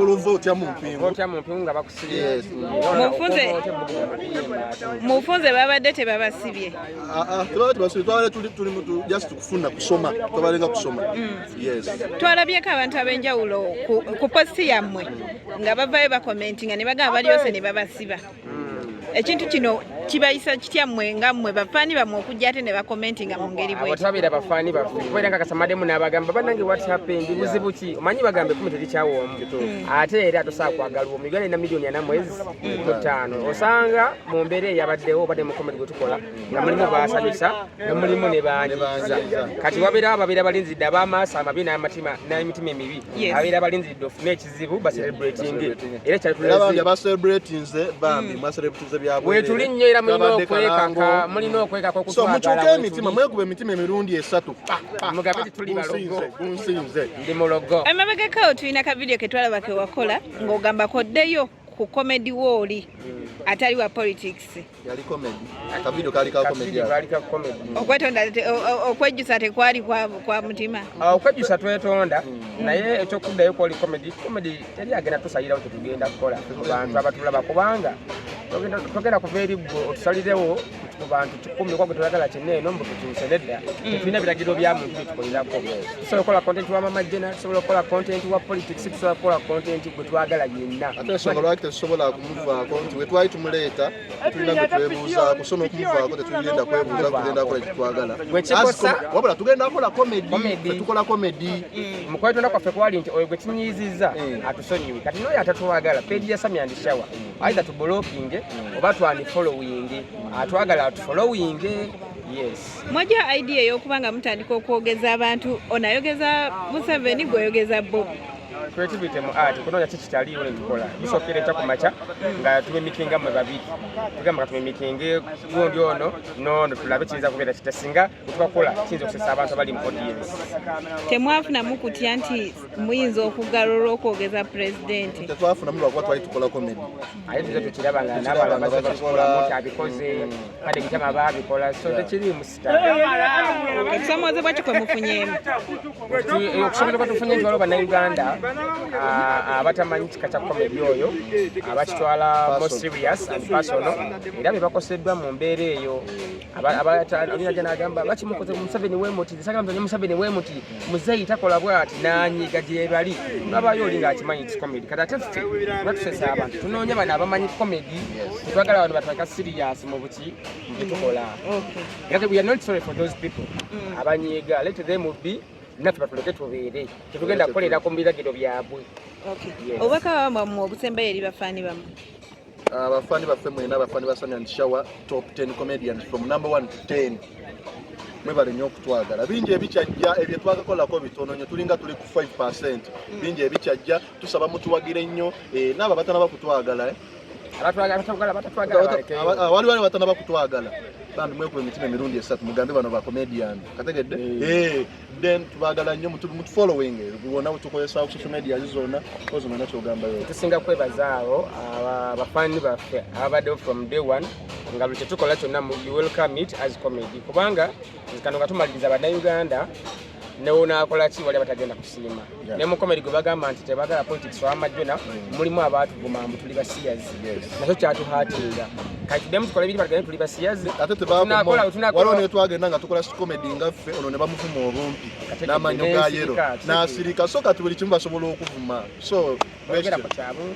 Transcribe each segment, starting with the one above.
uluvo otya mu mpingu nga bakusibye. Mufunze babadde tebabasibye. Twabadde tuli mu just kufuna kusoma twabalenga kusoma. Twalabyeko abantu ab'enjawulo ku posti yammwe nga bavayo bakomentinga ne bagamba balyose ne babasiba. Ekintu kino kibayisa kitya mmwe nga mmwe bafaani bamwe okujja ate ne bakomentinga mu ngeri bwe. Twabeera bafaani baffe kubeera nga kasamademu n'abagamba bannange what happened buzibu ki omanyi bagambe kumi terikyawomu ate era tosobola kwagala omu Uganda erina miliyoni 4 mwezi mu 5 osanga mu mbeera eyabaddewo obadde mu komedi gwe tukola nga mulimu baasanyusa nga mulimu ne banyiza kati wabeerawo ababeera balinzidde ab'amaaso amabi n'emitima emibi ababeera balinzidde ofune ekizibu baselebratinge era kyatulaze wetuli nnyo era mulina okwekaka mukyuke emitima mwekuba emitima emirundi 3 mugambe tituli balogo ndi mulogo emabegako tulina ka video ke twalaba ke wakola ng'ogamba koddeyo ku comedy woli atali wa politics yali comedy akavideo kali ka comedy okwetonda okwejjusa tekwali kwa mutima okwejjusa twetonda naye ekyokuddayo kwoli comedy teri agenda tusayirawo tetugenda kukola abantu abatulaba kubanga togenda kuva eri gwe otusalirewo ku bantu 10 kwa gutwagala kinene mbu tukyuse nedda tulina biragiro bya muntu bitukolirako tusobola kukola content wa mama jena tusobola kukola content wa politics tusobola kukola content gwe twagala yenna ate sobola tusobola kumuvaako nti we twali tumuleeta tulina kutwebuuza kusoma okumuvaako tetugenda kwebuuza kugenda kola kitwagala wabula tugenda kola comedy tukola comedy mukwetonda kwaffe kwali nti oyo gwe kinyiizizza atusonyiwe kati noyo atatwagala page ya Sammie and Shawa either to blocking oba twani following atwagala atufollowing. Yes. Moja idea y'okubanga mutandika okwogeza abantu onayogeza Museveni gwoyogeza Bob. Creativity mu art kunonya kikitali ole nkola bisokere cha kumacha nga tume meeting amwe babiri tugamba tume meeting gundi ono no tulabe kiza kubera kitasinga tukakola kinzo kusesa abantu abali mu audience temwafuna mukutya nti muyinza okugalula okwogeza president tetwafuna mu lwakwa twali tukola comedy ayi tuze tukirabanga n'abalala bakola muti abikoze kade kitama babikola so tekiri mu star ekisomooze bwaki kwe mufunyemu okusobola batufunye ntwalo bana Uganda abatamanyi kika kya comedy oyo abakitwala more serious and personal era bebakoseddwa mu mbeera eyo abalina agamba bakimukoze Museveni wemuti zisagamba nyo Museveni wemuti muzeyi takola bwati nanyiga gye bali babayo olinga akimanyi comedy kata taffe batusesa abantu tunoonya bana abamanyi comedy twagala abantu bataka serious mu buki tukola okay we are not sorry for those people abanyiga let them be naffe batuleke tubeere tetugenda kukolera ku mbiragiro byabwe. Obubaka bamwe mu obusembe eri bafaani bamwe abafaani baffe mwena abafaani ba Sammie and Shawa top 10 comedians from number 1 to 10 mwebale nnyo okutwagala bingi ebikyajja ebyo twagakolako bitono nnyo tulinga tuli ku 5% bingi ebikyajja tusaba mutuwagire nnyo n'abo abatanaba kutwagala waliwo batanaba kutwagala bambi mwekuba emitima emirundi 3 mugambe bano ba comedian kategedde then tubagala nnyo mutu following wona tukozesa ku social media zona kozo mwana kyogamba yo tusinga kwebazaawo abafaani baffe abadde from day one nga buli kyetukola kyonna you welcome it as comedy kubanga kano nga tumaliriza Bannayuganda neona akola ki wali batagenda kusiima ne mu comedy gwe bagamba nti tebagala politics wa majjona mulimu abantu gumambu tuli basiyazi nakyo kyatuhatinga kati demu tukola biri batagenda tuli basiyazi ate tebakola waliwo ne twagenda nga tukola comedy ngaffe ono ne bamuvuma obumpi n'amanyo ga yero n'asirika so kati buli kimu basobola okuvuma so wegera ku kyabu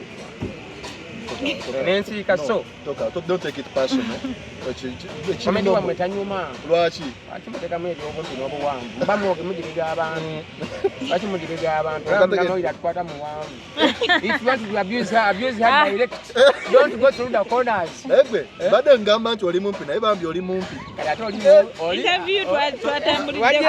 Nancy so don't take it personal. Comedy wa mwetanyuma lwaki atumuteka mwezi obumpi n'obuwanvu bamuoge mujiriga abantu baki mujiriga abantu ngano ila tukwata muwanvu if you want to abuse her direct don't go through the corners egwe bade ngamba nti oli mumpi naye bambi oli mumpi kati oli interview twatambulidde